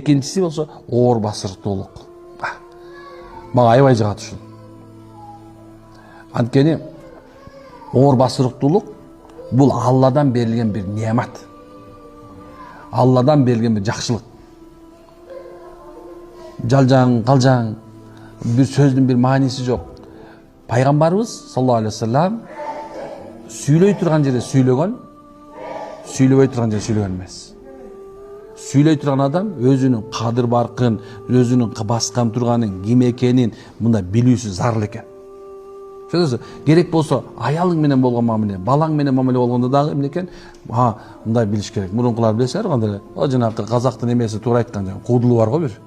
Экинчиси болсо оор басырыктуулук. Мага аябай жагат ушул. Анткени оор басырыктуулук бул Алладан берилген бир неамат. Алладан берилген бир жакшылык. Жалжаң, калжаң, бир сөздүн бир мааниси жок. Пайгамбарыбыз саллаллаху алейхи вассалам сүйлөй турган жерде сүйлөгөн, сүйлөбөй турган жерде сүйлөгөн эмес. Сүйлөй турган адам өзүнүн кадыр баркын, өзүнүн баскан турганын, ким экенин мында билүүсү зарыл экен. Керек болсо аялың менен болгон мамиле, балаң менен мамиле болгондо дагы эмне экен? Мындай билиш керек. Мурункулар билесиңер кандай? Жанагы казактын эмеси туура айткан жана куудулу бар го бир.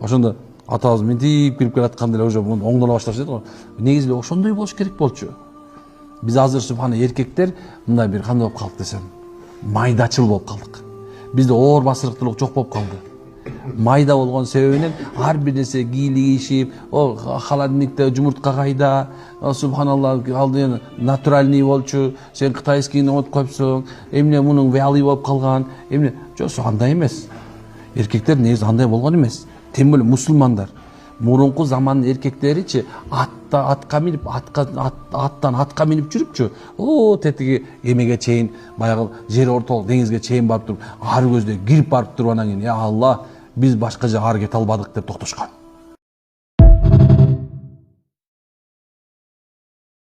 Ошондо атабыз мынтип кирип келатканда эле уже оңдола башташты го. Негизи ошондой болуш керек болчу. Биз азыр субхана эркектер мындай бир кандай болуп калдык десем, майдачыл болуп калдык. Бизде оор басырыктуулук жок болуп калды. Майда болгон себебинен ар бир нерсе кийлигишип, холодильникте жумуртка кайда, субханаллах, алдын натуральный болчу, сен кытайскийни отуп койсоң, эмне мунун вялый болуп калган, эмне жок, андай эмес. Эркектер негизи андай болгон эмес. Тем более мусулмандар. Мурунку замандын эркектеричи атка минип, аттан атка минип жүрүпчү. Тетиги эмеге чейин, баягы жер ортолук деңизге чейин барып туруп, ар көздөй кирип барып туруп анан кийин, я Алла, биз башка жака ары кете албадык деп токтошкон.